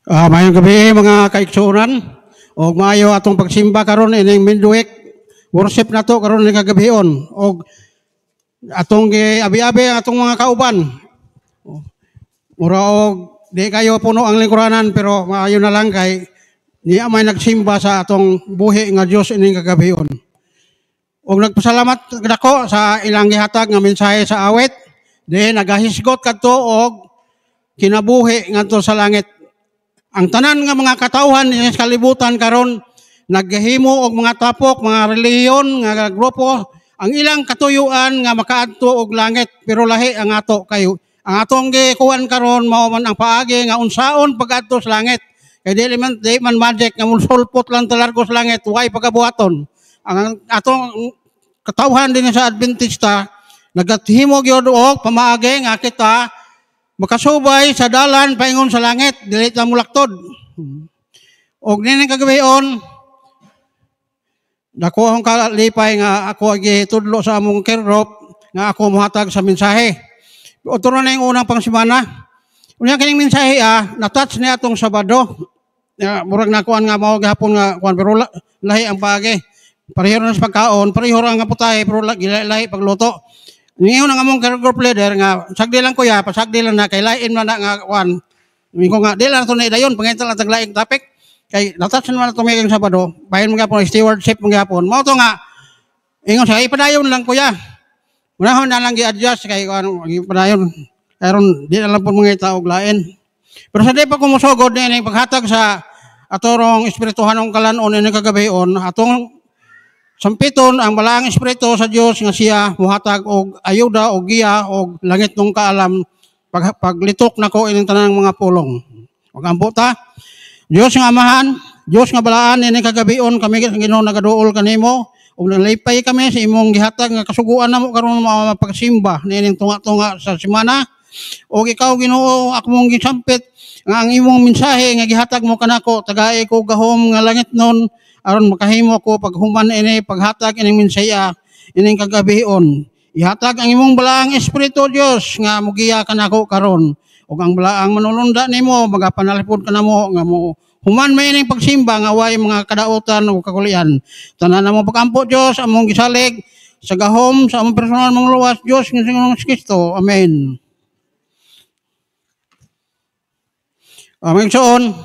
Mayong gabi mga kaigsunan og maayo atong pagsimba karon ining midweek worship nato karon ining kagabihon og atong abi-abi ang atong mga kauban. Mura og di kayo puno ang lingkuranan pero maayo na lang kay niya may nagsimba sa atong buhi nga Dios ining kagabihon. Og nagpasalamat dako sa ilang gihatag nga mensahe sa awit, di nagahisgot kadto og kinabuhi ngadto sa langit. Ang tanan nga mga katawhan sa kalibutan karon naghimo og mga tapok, mga reliyon, nga grupo, ang ilang katuyuan nga makaadto og langit pero lahi ang ato kayo. Ang atong gikuan karon mao man ang paagi nga unsaon pag-adto sa langit. Kay di man magic nga mulsulpot lang talargo sa langit, way pagabuhaton. Ang atong katawhan din sa Adventista nagathimo gyud og pamaagi nga kita makasubay sa dalan paingon sa langit, dili ta mulaktod. Og nining kagabion, dako akong kalipay nga ako gitudlo sa among kirrop nga ako mohatag sa mensahe. Otro na yung unang pangsimana. Unya kining mensahe na-touch niya atong Sabado. Murag nakuan nga mao gihapon nga kuan pero lahi ang paagi. Pareho na sa pagkaon, pareho ra nga putahe pero lahi pagluto. Ngayon ang among group leader nga sagdi lang kuya, pasagdi lang na kay lain man na nga kuan. Ko nga di lang to na dayon pangitan lang taglaing topic kay natas naman ato may Sabado. Bahin mo gyapon stewardship mo gyapon. Mao to nga ingon sa ipadayon lang kuya. Unahon na lang gi-adjust kay kuan ipadayon. Karon di na lang pud mga tao og lain. Pero sa di pa ko mosugod ni paghatag sa atorong espirituhanong kalanon ni kagabion atong sampiton ang balaang espiritu sa Dios nga siya muhatag og ayuda og giya og langit nung kaalam paglitok nako ining tanang mga pulong. Ug ampo ta Dios nga amahan, Dios nga balaan ini kagabion kami Ginoo nagaduol kanimo ug nalipay kami sa imong gihatag nga kasuguan namo karon mapagsimba nining tunga-tunga sa semana. Og ikaw Ginoo akong gisampit nga ang imong mensahe nga gihatag mo kanako tagay ko gahom nga langit nun aron makahimo ko paghuman ini paghatag ining mensaya ining kagabion. Ihatag ang imong balaang espiritu Dios nga mugiya kanako karon ug ang balaang manulunda nimo magapanalipod kanamo nga mo human may ining pagsimba nga way mga kadaotan ug kakulian. Tanan namo pagampo Dios among gisalig sa gahom sa among personal mong luwas Dios nga Ginoong Kristo. Amen. Aming soon,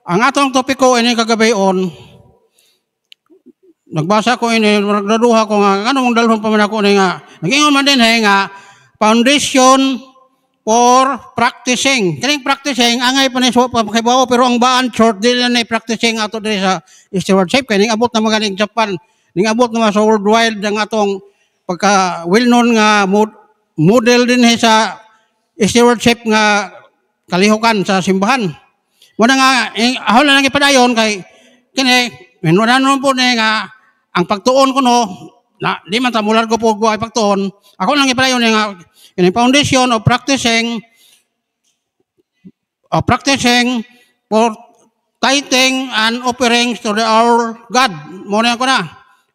ang atong topiko ini kagabion nagbasa ko ini, nagdaduha ko nga, ano mong dalhon pa man ako nga, nag-ingon man din nga, foundation for practicing. Kaning practicing, angay pa ni so pakibaw, pero ang baan short, di na practicing ato din sa stewardship. Kaya abot na mga ning Japan, abot na sa worldwide, ang atong pagka well-known nga model din sa stewardship nga kalihukan sa simbahan. Muna nga, ahol na lang ipadayon kay, kini, minuranon po nga, ang pagtuon ko no, na di man tamular ko po ay pagtuon. Ako lang ipalayon nga in foundation of practicing for tithing and offerings to our God. Mo na ko na.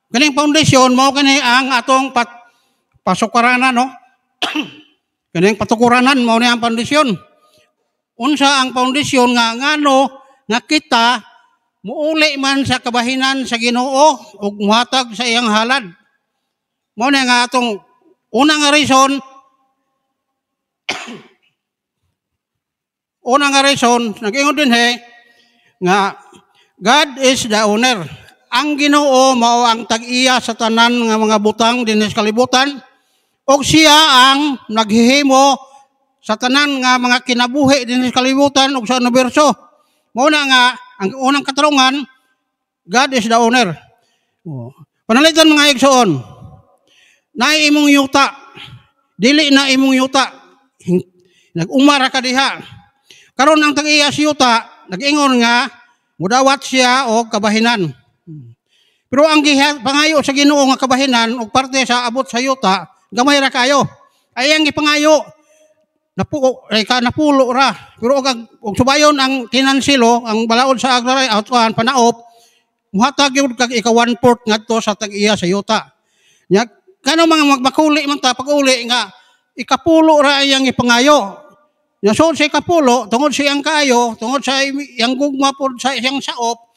Kaning foundation mo kani ang atong pasukaranan no. Kaning patukuranan mo na ang foundation. Unsa ang foundation nga ngano nga kita muuli man sa kabahinan sa Ginoo ug muhatag sa iyang halad. Mao na nga atong unang reason nag-ingon din nga God is the owner. Ang Ginoo mao ang tag-iya sa tanan nga mga butang dinhi sa kalibutan ug siya ang naghihimo sa tanan nga mga kinabuhi dinhi sa kalibutan ug sa universo. Mao na nga ang unang katarungan, God is the owner. Panalitan mga igsoon, na imong yuta, dili na imong yuta, nag-umara ka diha. Karon ang tag-iya si yuta, nag-ingon nga, mudawat siya o kabahinan. Pero ang pangayo sa Ginoo nga kabahinan, o parte sa abot sa yuta, gamay ra kayo. Ay ang ipangayo, napulo ra pero og subayon ang tinansilo ang balaod sa agraray atuan panaop muhatag gyud kag ika 1/4 ngadto sa tag-iya sa yuta nya kano mga magmakuli man ta pag-uli nga ikapulo ra iyang ipangayo Nasod sa ikapulo, tungod sa iyang kaayo, tungod sa iyang gugma po sa iyang saop,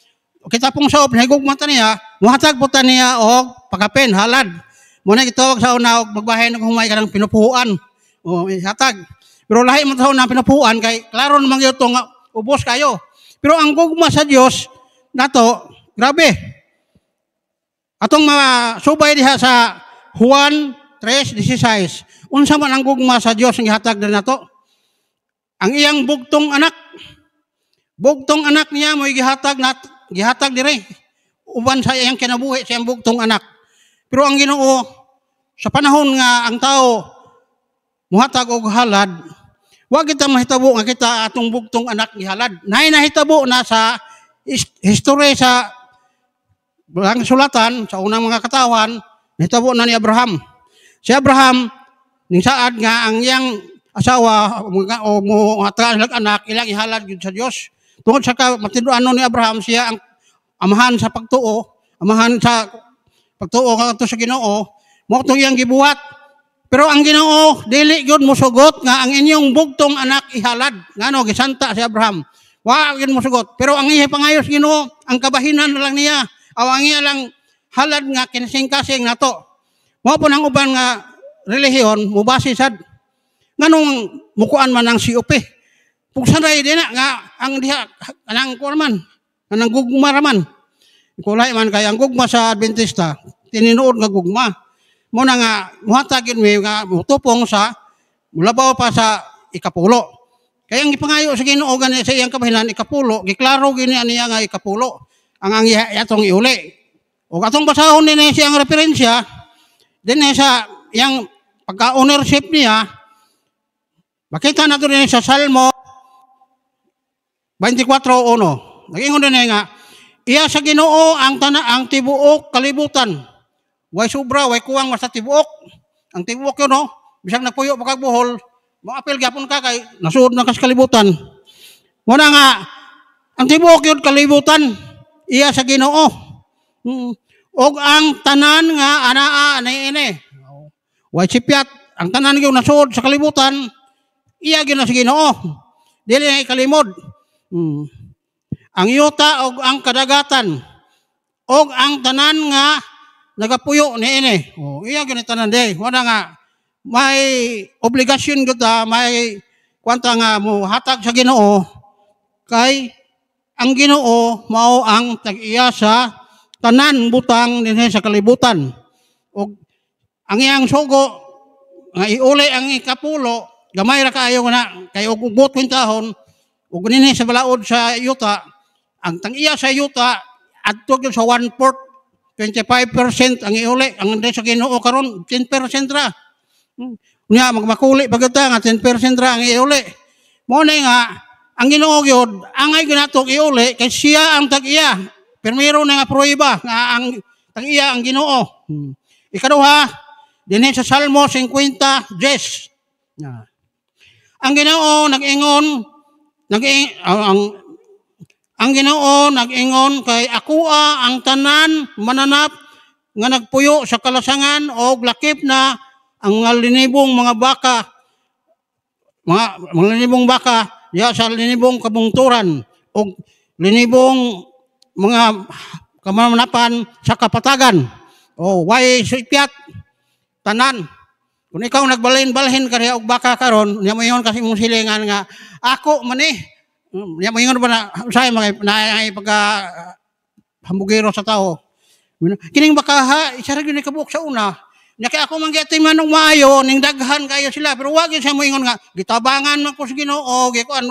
kita pong saop, na gugma ta niya, muhatag po ta niya og pagkapen, halad. Muna gitawag sa una, og magbahay ng humay ka ng pinupuan. O, hatag. Pero lahi mo sa una pinupuan, kay klaro naman yun itong ubos kayo. Pero ang gugma sa Diyos, nato, grabe. Atong mga subay diha sa Juan 3:16. Unsa man ang gugma sa Dios ang gihatag na nato? Ang iyang bugtong anak. Bugtong anak niya mo gihatag dire. Uban sa iyang kinabuhi sa iyang bugtong anak. Pero ang Ginoo sa panahon nga ang tao muhatag og halad, wa kita mahitabo nga kita atong bugtong anak gihalad. Naay nahitabo na sa history sa ang sulatan sa unang mga katawan, nahitabo na ni Abraham. Si Abraham, ning saad nga ang iyang asawa o muhatag anak, ilang ihalad yun sa Diyos. Tungod sa matinuan ni Abraham, siya ang amahan sa pagtuo, amahan sa pagtuo kanto sa Ginoo, mo itong iyang gibuhat. Pero ang Ginoo, dili yun musugot nga ang inyong bugtong anak ihalad. Ngano, gisanta si Abraham. Wa yun musugot. Pero ang iya pangayos Ginoo, ang kabahinan na lang niya, ang iya lang halad nga kinsing-kasing nato. Mo po nang uban nga relihiyon, mubasi sad. Nganong mukuan man ang COP. Pugsanay din nga ang diha, anang kuman, anang gugma raman. Kulay man kay ang gugma sa Adventista, tininuod nga gugma. Muna nga, muhatagin mo nga mutupong sa, mulabaw pa sa ikapulo. Kaya ang ipangayo sa Ginoo gani sa iyang kabahinan, ikapulo, giklaro gini niya nga ikapulo. Ang atong iuli. O atong basahon din siyang referensya, din sa iyang pagka-ownership niya, makita nato din sa Salmo 24:1. Nag-ingon din nga, iya sa Ginoo ang tibuok kalibutan. Way sobra, way kuwang basta tibuok. Ang tibuok yun, no? Bisang napuyo pagkabuhol, maapil gapon ka kay nasuod na kas kalibutan. Muna nga, ang tibuok yun kalibutan, iya sa Ginoo. Og ang tanan nga anaa ini. Way sipyat, ang tanan yung nasuod sa kalibutan, iya gyud na sa Ginoo. Dili na ikalimod. Ang yuta og ang kadagatan og ang tanan nga nagapuyo niini. Iya gyud tanan day. Wala nga may obligasyon gyud ta, may kwanta nga mo hatag sa Ginoo kay ang Ginoo mao ang tag-iya sa tanan butang dinhi sa kalibutan. Og ang iyang sugo nga iuli ang ikapulo, gamay ra kaayo na kay og ugbot kwintahon ug dinhi sa balaod sa yuta, ang tang-iya sa yuta adto gyud sa 1/4, 25% ang iuli, ang sa Ginoo karon 10% ra. Unya magmakuli pagud ta nga 10% ra ang iuli. Mo na nga ang Ginoo gyud angay ginatok iuli kay siya ang tag-iya. Primero na nga prueba nga ang tag-iya ang Ginoo. Ikaduha, dinhi sa Salmo 50:10. Ang Ginoo nag-ingon ang Ginoo nag-ingon kay akoa ang tanan mananap nga nagpuyo sa kalasangan og lakip na ang mga linibong mga baka diha sa linibong kabungturan og linibong mga kamanapan sa kapatagan. Way sipyat tanan. Kung ikaw nagbalhin-balhin ka og baka karon, niya mo ingon kasi mong silingan nga ako man niya mo ingon ba na usay mga pagka hambugero sa tao. Kining baka ha, isa ra gyud ni kabuok sa una. Nya kay ako man gyud manong maayo ning daghan kayo sila, pero wa gyud siya mo ingon nga gitabangan man ko sa Ginoo, giangkon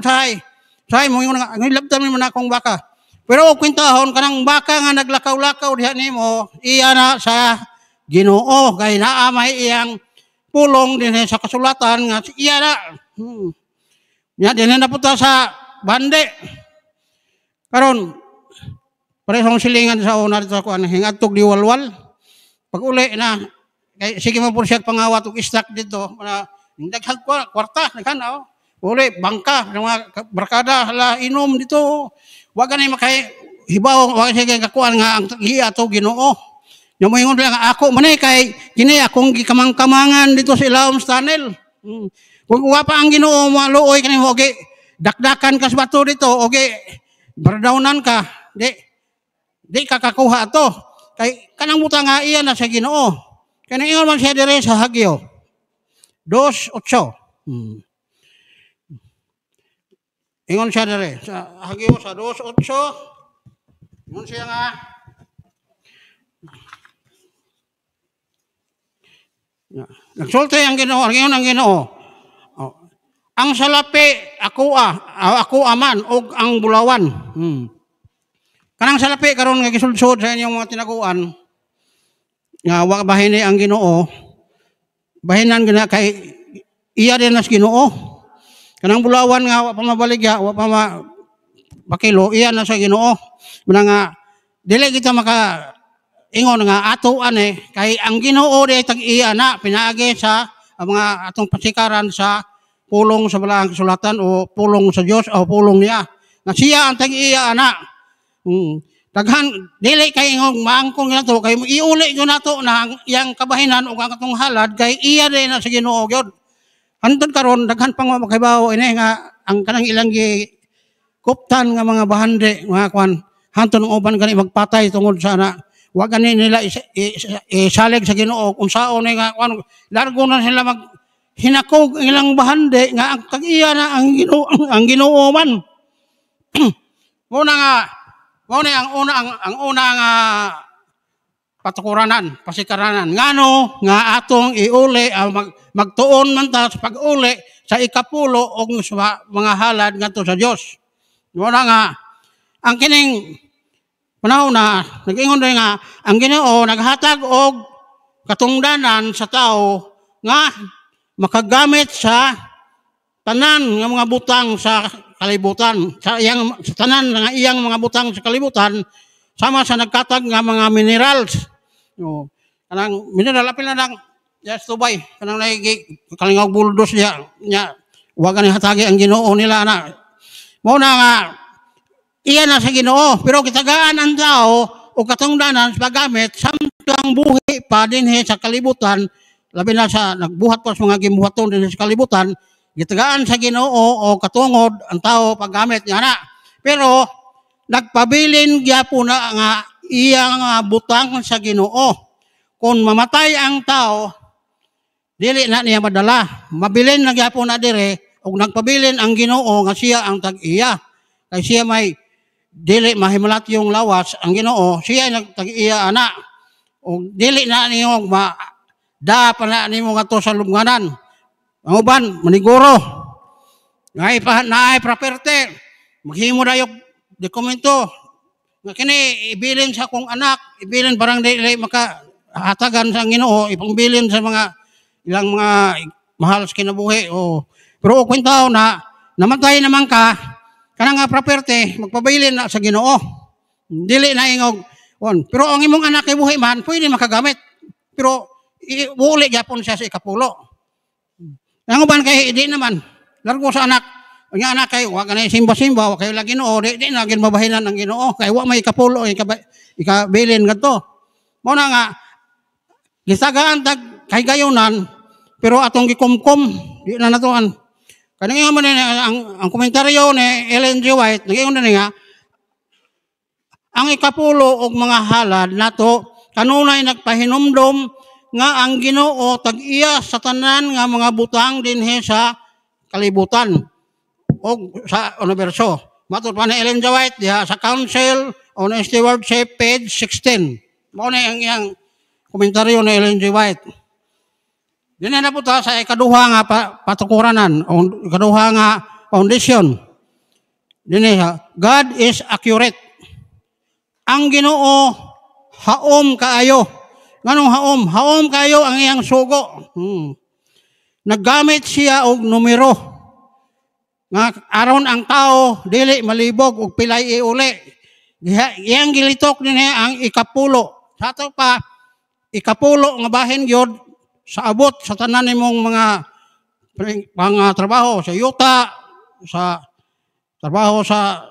usay. Say mo ingon nga ngilabtan man akong baka. Pero og kwintahon kanang baka nga naglakaw-lakaw diha nimo, iya na sa Ginoo kay naa may iyang pulong din sa kasulatan nga iya na. Nya dinhi na puta sa bande. Karon parehong silingan sa una dito ko ang hingadtog diwalwal. Pag uli na kay sige mo po siya pangawat og stock dito na daghag kwarta naghan uli bangka mga barkada hala inom dito. Wa ganay makay hibaw wa sige kakuan nga ang iya to Ginoo. Yung mo ingon lang ako manay kay kini akong gikamang-kamangan dito sa ilawom tunnel. Kung wa pa ang Ginoo maluoy kanimo okay, dakdakan ka sa bato dito, okay, bardawnan ka, di ka kakuha to. Kay kanang butang nga iya na sa Ginoo. Kanang ingon man siya dire sa Hagyo 2:8. Ingon siya dire sa Hagyo sa 2:8. Ingon siya nga nagsulti ang Ginoo, ang Ginoo. Oh. Ang salapi ako aman og ang bulawan. Kanang salapi karon nga gisudsod sa inyong mga tinaguan nga wa bahin ni ang Ginoo. Bahinan gina kay iya din nas Ginoo. Kanang bulawan nga wa pa mabaligya, wa pa bakilo, iya na sa Ginoo. Muna nga dili kita maka ingon nga ato kay ang Ginoo di tag iya na pinaagi sa mga atong pasikaran sa pulong sa balaang kasulatan o pulong sa Dios o pulong niya. Nga siya ang tag iya na. Daghan dili kay ingong maangkon nato kay iuli gyud nato na yang kabahinan ug ang atong halad kay iya din na sa Ginoo gyud. Hantod karon daghan pang makahibawo ini nga ang kanang ilang kuptan nga mga bahande mga kwan hantod ng uban kani magpatay tungod sa na wa gani nila isalig sa Ginoo unsaon nga kwan largo na sila mag hinakog ilang bahande nga ang tag-iya na ang Ginoo man. Muna nga ang una nga patukuranan, pasikaranan. Ngano nga atong iuli magtuon man ta sa pag-uli sa ikapulo og sa mga halad ngadto sa Dios. Muna nga ang kining panahon na nag-ingon rin nga ang Ginoo naghatag og katungdanan sa tao nga makagamit sa tanan nga mga butang sa kalibutan, sa tanan nga iyang mga butang sa kalibutan sama sa nagkatag nga mga minerals. No, kanang mineral apil na lang yes tubay kanang lagi kalingog buldos nya wa gani hatagi ang Ginoo nila na. Mao na nga iya na sa Ginoo pero kitagaan ang tao o katungdanan sa paggamit samtang buhi pa dinhi sa kalibutan labi na sa nagbuhat pa sa mga gibuhaton din sa kalibutan gitagaan sa Ginoo o katungod ang tao paggamit niya na. Pero nagpabilin gyapon na nga iyang butang sa Ginoo. Kung mamatay ang tao, dili na niya madala. Mabilin na gyapon na dire ug nagpabilin ang Ginoo nga siya ang tag-iya. Kay siya may dili mahimulat yung lawas ang Ginoo, siya nagtag-iya ana. Ug dili na niyo da pa na nimo ngadto sa lubnganan. Ang uban maniguro. Naay property. Maghimo dayog dokumento. Nga kini ibilin sa akong anak, ibilin parang dili makahatagan sa Ginoo, ipangbilin sa mga ilang mga mahal sa kinabuhi o pero kung tao na namatay naman ka kanang nga property magpabilin na sa Ginoo. Dili na ingog pero ang imong anak kay buhi man pwede makagamit. Pero uli gyapon siya sa ikapulo. Ang uban kay di naman largo sa anak. Ang anak kay wa kanay simba-simba wa kay la Ginoo, di na gid mabahinan ang Ginoo kay wa may ikapulo ikabilin ngadto. Mao na nga gisagaan tag kay gayunan pero atong gikumkum di na natuan. Kanang man ang komentaryo ni Ellen G. White nagingon nga ang ikapulo og mga halad nato kanunay nagpahinumdom nga ang Ginoo tag-iya sa tanan nga mga butang dinhi sa kalibutan o sa universo. Matod pa ni Ellen G. White diha sa Council on Stewardship page 16. Mao na ang iyang komentaryo ni Ellen G. White. Dinhi na po ta sa ikaduha nga patukuranan o ikaduha nga foundation. Dinhi God is accurate. Ang Ginoo haom kaayo. Nganong haom? Haom kayo ang iyang sugo. Naggamit siya og numero. Nga aron ang tao dili malibog og pilay iuli. Iyang gilitok din ang ikapulo. Sa ato pa ikapulo nga bahin gyud sa abot sa tanan nimong mga trabaho sa yuta, sa trabaho sa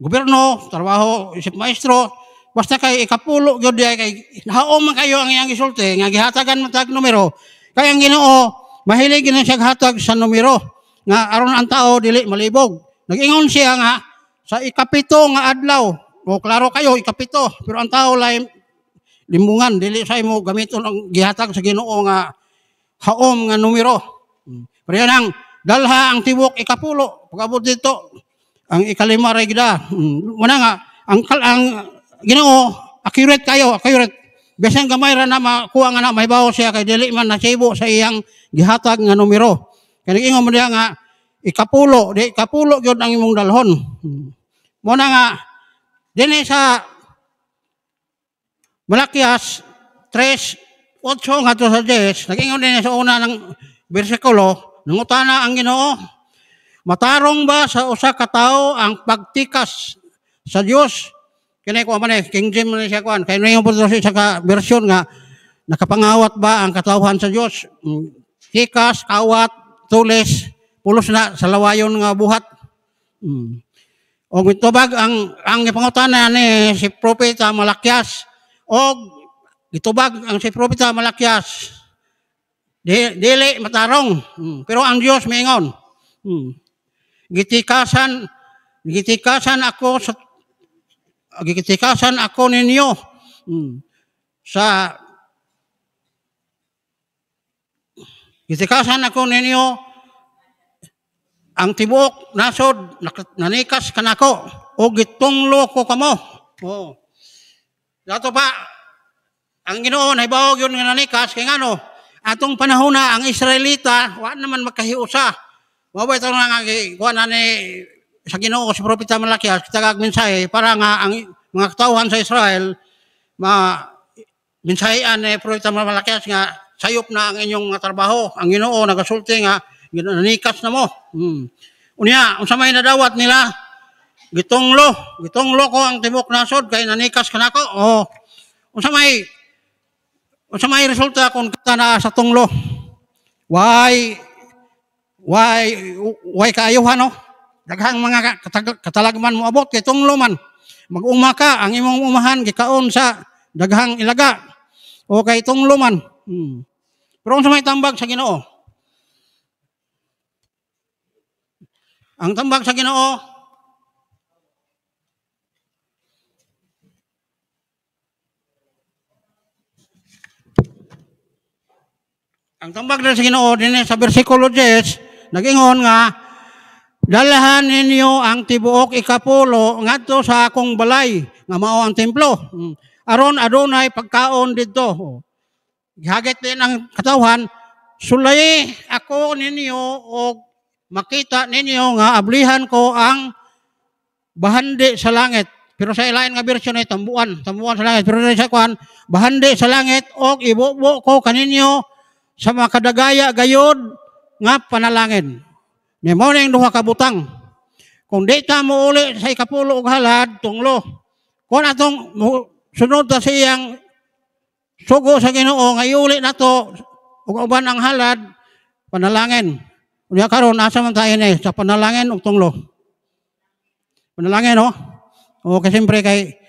gobyerno, trabaho isip maestro. Basta kay ikapulo gyud kay haom man kayo ang iyang gisulti nga gihatagan matag numero kay ang Ginoo mahilig na siya hatag sa numero nga aron ang tao dili malibog. Nag-ingon siya nga sa ikapito nga adlaw. O klaro kayo ikapito, pero ang tao lay limbungan dili say mo gamiton ang gihatag sa Ginoo nga haom nga numero. Pero yan ang dalha ang tibuok ikapulo. Pag-abot dito ang ikalima ray gida. Muna nga ang Ginoo accurate kayo, accurate. Bisan gamay ra na makuha nga na mahibaw siya kay dili man nasibo sa iyang gihatag nga numero. Kaya nag-ingon mo diya nga ikapulo gyud ang imong dalhon. Muna nga dinhi sa Malakias 3:8 ngadto sa 10, nag-ingon din sa una ng bersikulo, nangutana ang Ginoo, matarong ba sa usa ka tawo ang pagtikas sa Dios? Kini ko man King James man siya kuan. Kay ngayon po sa ka version nga nakapangawat ba ang katawhan sa Dios? Tikas, kawat, tulis, pulos na sa lawayon nga buhat. Og mitubag ang gipangutana ni si Propeta Malakias og gitubag ang si Propeta Malakias dili matarong. Pero ang Dios miingon. Gitikasan ako ninyo gitikasan ako ninyo ang tibuok nasod nanikas kanako o gitunglo ko kamo. Oh. Dato pa ang Ginoo nahibaw gyud nga nanikas kay ngano atong panahon na ang Israelita wa naman makahiusa. Mao ito nga kuha na ni sa Ginoo si Propeta Malakias kitagag mensahe para nga ang mga katawhan sa Israel mensahean ni Propeta Malakias nga sayop na ang inyong mga trabaho. Ang Ginoo nagasulti nga nanikas na mo. Unya unsa may nadawat nila gitunglo ko ang tibok nasod kay nanikas kanako. Oh. Unsa may resulta kung kita na sa tunglo? Why kaayuhan no? Daghang mga katalagman mo abot kay tunglo man. Mag-uma ka ang imong umahan gikaon sa daghang ilaga. O kay tunglo man. Pero unsa may tambag sa Ginoo? Ang tambag sa Ginoo dinhi sa bersikulo 10 nag-ingon nga dalahan ninyo ang tibuok ikapulo ngadto sa akong balay nga mao ang templo. Aron adunay pagkaon didto. Gihagit din ang katawhan sulay ako ninyo og makita ninyo nga ablihan ko ang bahandi sa langit. Pero sa ilain nga bersyon ay tambuan sa langit. Pero sa kuan bahandi sa langit og ibubo ko kaninyo sa mga kadagaya gayod nga panalangin. Ni mao ning duha ka butang. Kung di ta mo uli sa ikapulo og halad tunglo. Kung atong sunod ta siyang sugo sa Ginoo nga iuli nato ug uban ang halad panalangin. Unya karon asa man tayo ni sa panalangin ug tunglo. Panalangin no? O kasi siyempre kay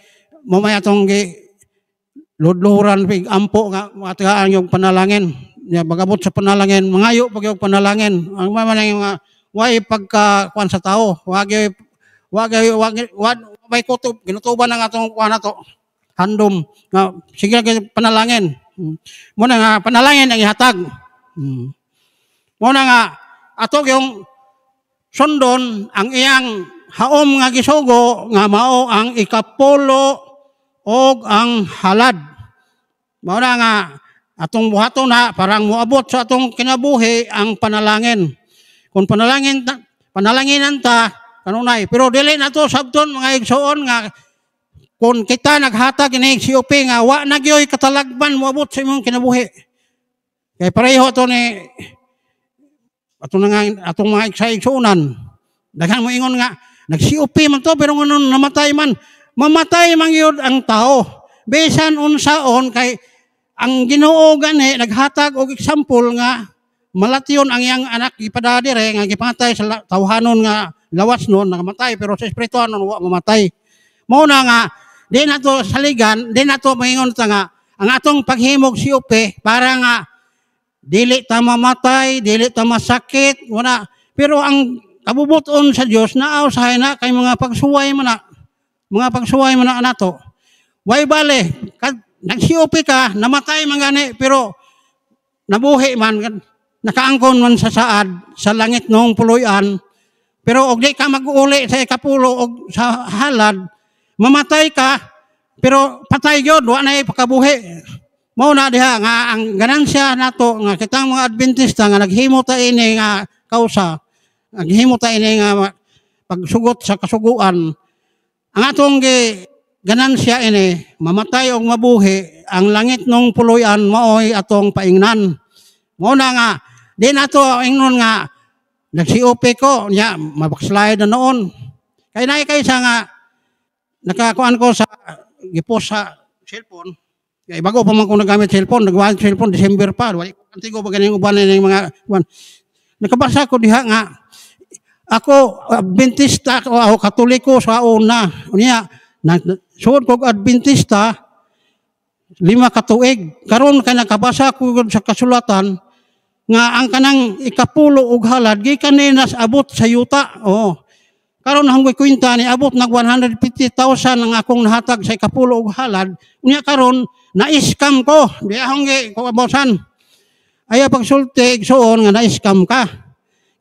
mamaya atong ludluran pig ampo nga matagaan yung panalangin. Ya magabot sa panalangin, mangayo pag yung panalangin. Ang mamanang nga way pagka kuan sa tao, wag may kutob, ginutuban ang atong kuan nato. Handom nga sige panalangin. Muna nga panalangin ang ihatag. Muna nga ato yung sundon ang iyang haom nga gisugo nga mao ang ikapulo og ang halad. Mao na nga atong buhaton na parang moabot sa atong kinabuhi ang panalangin. Kung panalanginan ta kanunay, pero dili na to sabton mga igsoon nga kung kita naghatag ini COP nga wa na gyoy katalagman moabot sa imong kinabuhi. Kay pareho to ni atong mga igsoon. Daghang mo ingon nga nag-COP man to pero nganon namatay man. Mamatay man yun ang tao. Bisan unsaon kay ang Ginoo gani naghatag og example nga malatyon ang iyang anak ipadadire nga gipatay sa tawhanon nga lawas noon nakamatay pero sa espirituhan wa mamatay. Mao na nga di na to saligan, di na to maingon ta nga ang atong paghimog COP para nga dili ta mamatay, dili ta masakit, wala. Pero ang kabubuton sa Dios naaw sa na kay mga pagsuway man na, mga pagsuway man na nato. Way bale, nagsiupi ka, namatay man gani, pero nabuhi man, nakaangkon man sa saad, sa langit noong puloy-an, pero og di ka mag-uli sa ikapulo og sa halad, mamatay ka, pero patay gyud, wa na ipakabuhi. Mao na diha nga ang ganansya nato nga kitang mga Adventista nga naghimo ta ini nga kausa, naghimo ta ini nga pagsugot sa kasuguan. Ang atong ganansya ini mamatay og mabuhi, ang langit nung puloy-an maoy atong paingnan. Mao na nga di nato ingnon nga nagsiupi ko nya mabakslide na noon. Kay naay kaysa nga nakakuan ko sa gipos sa cellphone. Kay bago pa man ko nagamit cellphone, nagwa cellphone December pa. Wali ko antigo pa ganing uban ning mga kuan. Nakabasa ko diha nga ako Adventista o Katoliko sa una. Unya sud ko Adventista 5 ka tuig. Karon kay nakabasa ko sa kasulatan nga ang kanang ikapulo og halad gikan ni nas abot sa yuta. Oh. Karon hanggoy kwenta ni abot nag 150,000 ang akong nahatag sa ikapulo og halad. Unya karon na-scam ko. Di akong kuabosan. Aya pagsulti igsuon nga na-scam ka.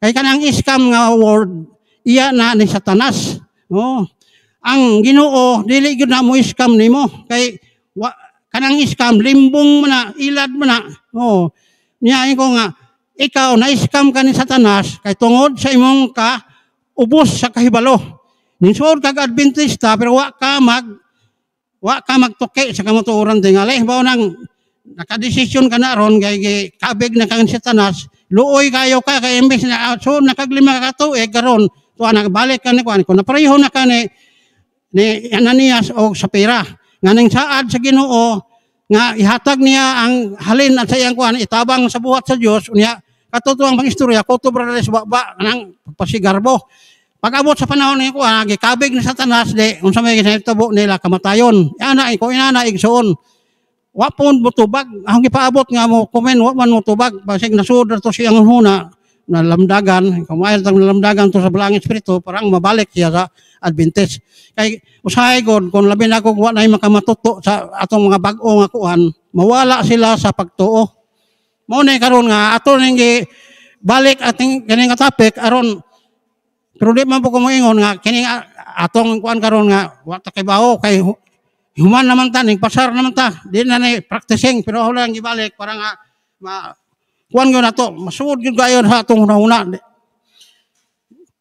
Kay kanang scam nga word iya na ni Satanas. Oh. Ang Ginoo dili gyud na mo scam nimo kay kanang scam limbong man na, ilad man na. Oh. Niya ko nga ikaw na-scam ka ni Satanas kay tungod sa imong ka ubos sa kahibalo. Nisod kag Adventista pero wa ka magtuki sa kamatuoran tingali. Bao nang nakadesisyon ka na ron kay kabig na kang Satanas, luoy kayo ka kay imbes na so nakaglima ka tuig karon tuwa nagbalik ka ni kuan ko napareho na ka ni Ananias o Sapira. Nganing saad sa Ginoo nga ihatag niya ang halin at sa iyang kuan itabang sa buhat sa Dios unya katutuang pangistorya kutob ra sa baba kanang pasigarbo. Pag-abot sa panahon ni kuan gikabig ni Satanas de unsa may ginahitabo nila kamatayon. Ana ko inana igsoon. Wa pon motubag ang gipaabot nga mo komen wa man motubag basig nasud to siyang huna na lamdagan kumail tang lamdagan to sa balangin espiritu parang mabalik siya sa Adventist. Kay usahay god kung labi na ko wa nay makamatuto sa atong mga bag-o nga kuan mawala sila sa pagtuo. Mao ni karon nga ato ning balik ating kining topic aron pero di man po ko moingon nga kining atong kuan karon nga wa ta kay baho kay human naman ta ning pasar naman ta di na nay practicing pero wala lang gibalik para nga kuan gyud nato masud gyud gayon sa atong hunahuna.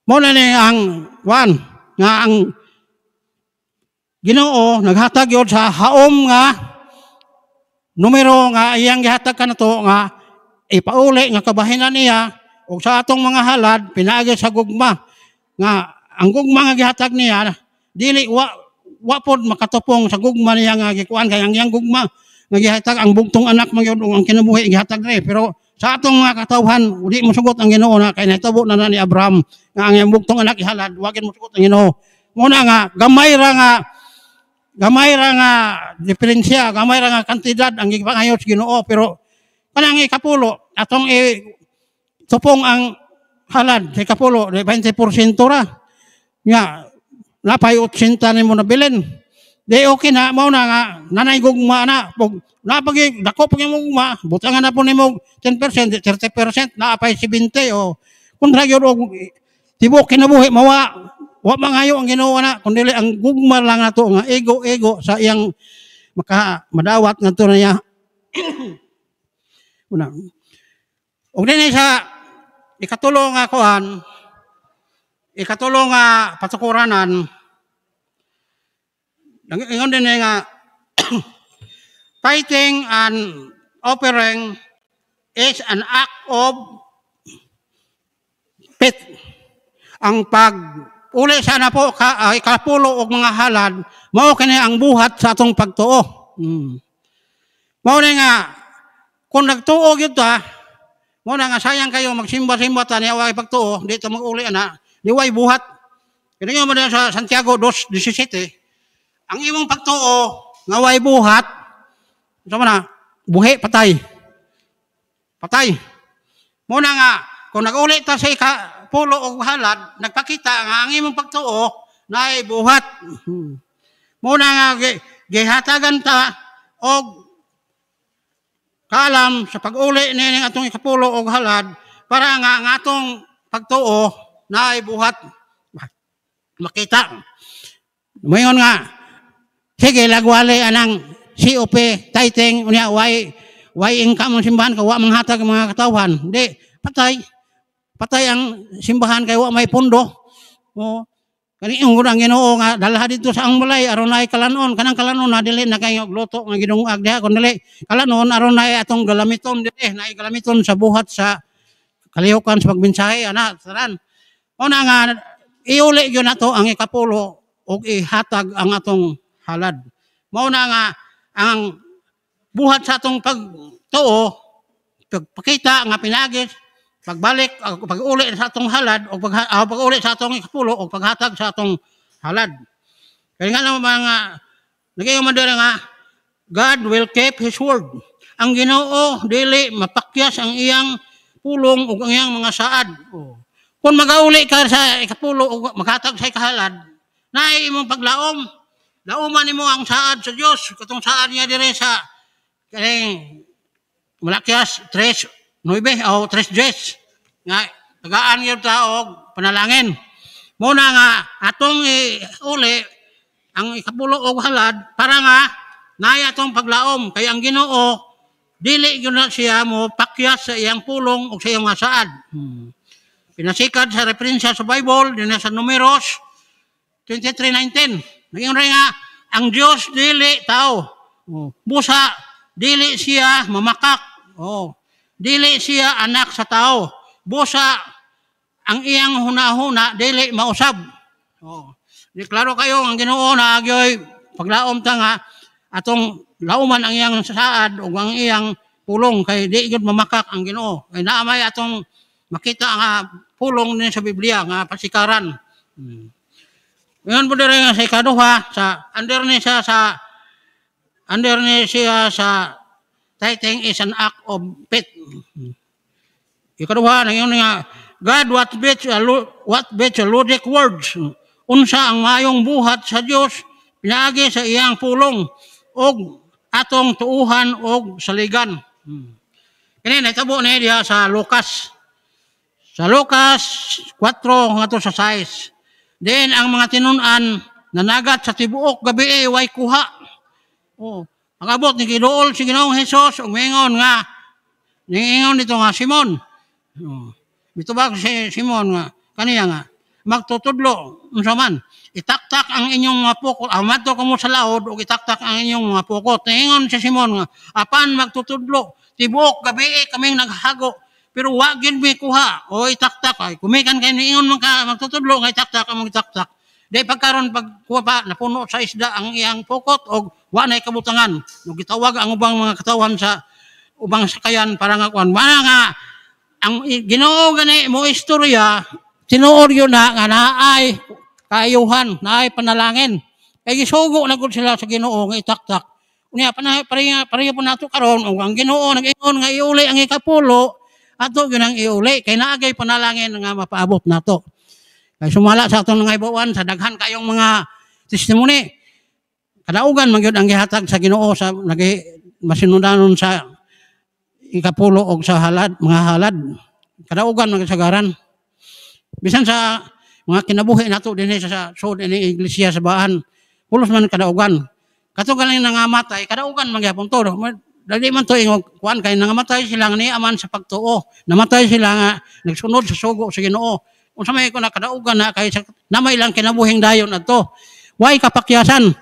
Mao na ni ang kuan nga ang Ginoo naghatag yun sa haom nga numero nga iyang gihatag kanato nga ipauli nga kabahinan niya ug sa atong mga halad pinaagi sa gugma nga ang gugma nga gihatag niya dili wa pod makatupong sa gugma niya nga gikuan kay ang iyang gugma nga gihatag ang bugtong anak magyud ang kinabuhi gihatag ni pero sa atong mga katawhan uli mo sugot ang Ginoo na kay nahitabo na ni Abraham nga ang iyang bugtong anak ihalad wagin mo sugot ang Ginoo. Muna nga gamay ra nga diferensya, gamay ra nga kantidad ang gipangayo sa Ginoo pero kanang ikapulo atong tupong ang halad sa ikapulo 20% ra. Nga napay 80 nimo na bilin. Di okay na mao na nga nanay gugma na pag napagi dako pag imong gugma butangan na po nimo 10%, 30% na apay 70 o kun ra gyud og tibok kinabuhi mawa wa mangayo ang Ginoo na kundi ang gugma lang nato nga ego sa iyang madawat ngadto na niya. Una. Og dinhi sa ikatulo nga kuan, ikatulo nga patukuranan. Ingon din nga tithing and offering is an act of faith. Ang uli sana po ikapulo og mga halad mao kini ang buhat sa atong pagtuo. Mao ni nga kung nagtuo gyud ta mao na nga sayang kayo magsimba-simba ta niya way pagtuo di ta mag-uli ana di way buhat. Kini mo sa Santiago 2:17 ang imong pagtuo nga way buhat sama na buhi patay. patay. Muna nga, kung nag-uli ta sa ikapulo o halad, nagpakita nga ang imong pagtuo na ay buhat. Muna nga, gihatagan ta o kalam sa pag-uli nining atong ikapulo o halad para nga ang atong pagtuo na ay buhat. Makita. Mayon nga, sige, lagwali anang COP, tithing, unya, why income ang simbahan, kawa manghatag mga katawan. Hindi, patay. Patay ang simbahan, kaya wa may pundo. O, kani yung ang Ginoo nga, dalha dito sa ang mulay, aron na kalanon, kanang kalanon na dili na kayo luto, nga ginungag diha, kung dili, kalanon, aron na atong galamiton, dili, na galamiton sa buhat sa kalihukan sa pagmensahe, anak, saran. O na nga, iuli yun na to ang ikapulo, o ihatag ang atong halad. Mao na nga ang buhat sa atong pagtuo, pagpakita nga pinagis, pagbalik, pag-uli sa atong halad o pag-uli sa atong ikapulo o paghatag sa atong halad. Kaya nga naman mga nagayong madara nga, God will keep His word. Ang Ginoo dili mapakyas ang iyang pulong o ang iyang mga saad. Kung mag-uli ka sa ikapulo o maghatag sa ikahalad, na imong paglaom, lauman nimo ang saad sa Dios, katong saad niya dire sa kaning Malakias 3:9 o 3:10 nga tagaan gyud ta og panalangin. Muna nga atong iuli ang ikapulo og halad para nga naay atong paglaom kay ang Ginoo dili gyud na siya mo pakyas sa iyang pulong o sa iyang saad. Pinasikad sa referensya sa Bible dinha sa Numeros 23:19. Ngayon rin nga, ang Diyos dili tao. Busa, dili siya mamakak. Dili siya anak sa tao. Busa, ang iyang hunahuna, dili mausab. Di klaro kayo, ang Ginoo na agyoy, paglaom ta nga, atong lauman ang iyang saad o ang iyang pulong, kay di yun mamakak ang Ginoo. Kay naamay atong makita nga pulong din sa Biblia, nga pasikaran. Ngayon po din nga sa ikaduha, under niya sa tithing is an act of faith. Ikaduha, ngayon nga, God, what beats ludic words? Unsa ang mayong buhat sa Dios pinaagi sa iyang pulong og atong tuuhan og saligan. Kini nahitabo ni diha sa Lucas. Sa Lucas 4 ngadto sa 6. Then ang mga tinun-an nanagat sa tibuok gabi way kuha. Pag-abot ni Gidool si Ginoong Hesus ug mingon nga ningon dito nga Simon. Mitubag si Simon nga kaniya nga magtutudlo unsa man itaktak ang inyong mga pukot amadto kamo sa laod ug itaktak ang inyong mga pukot. Ningon si Simon nga apan magtutudlo tibuok gabi kaming naghago pero wa gyud mi kuha o itaktak ay kumikan kay niingon man ka magtutudlo nga itaktak ang itaktak day pagkaron pagkuha pa napuno sa isda ang iyang pukot og wa nay kabutangan ug gitawag ang ubang mga katawan sa ubang sakayan para nga kuan nga ang Ginoo gani mo istorya tinuod yun na nga naay kaayuhan naay panalangin kay gisugo na gud sila sa Ginoo nga itaktak unya pareha po nato karon ug ang Ginoo nag-ingon nga iuli ang ikapulo ato gyud ang iuli kay naagay panalangin nga mapaabot nato. Kay sumala sa atong nangaybawan sa daghan kayong mga testimony. Kadaugan man gyud ang gihatag sa Ginoo sa masinudanon sa ikapulo og sa halad, mga halad. Kadaugan man kasagaran. Bisan sa mga kinabuhi nato dinhi sa sud ini iglesia sa Baan. Pulos man kadaugan. Kato galing nangamatay, kadaugan man gyapon to. Dali man to ingog kuan kay nangamatay sila nga niaman sa pagtuo. Namatay sila nga nagsunod sa sugo sa Ginoo. Unsa may ko nakadaugan na kay namay lang kinabuhing dayon adto. Way kapakyasan.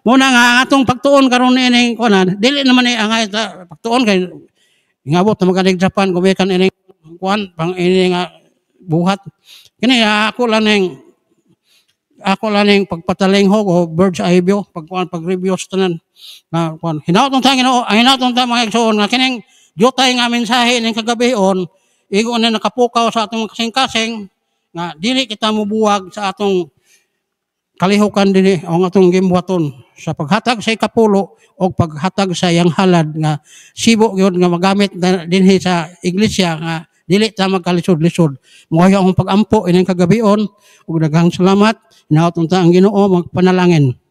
Muna nga atong pagtuon karon ini kuan dili naman ni angay pagtuon kay ingabot na magaling Japan gumikan ini kuan pang ini nga buhat. Kini ako lang ning pagpatalinghog o bird's eye view pag-review sa tanan na kuan hinautong ta Ginoo hinautong ta mga igsoon nga kining jutay nga mensahe ning kagabihon igo na nakapukaw sa atong kasing-kasing nga dili kita mobuwag sa atong kalihukan dinhi o atong gimbuhaton. sa paghatag sa ikapulo o paghatag sa iyang halad nga sibo gyud nga magamit na dinhi sa iglesia nga dili ta magkalisod-lisod. Moyo akong pag-ampo ining kagabion ug daghang salamat. Hinaot unta ang Ginoo, magpanalangin.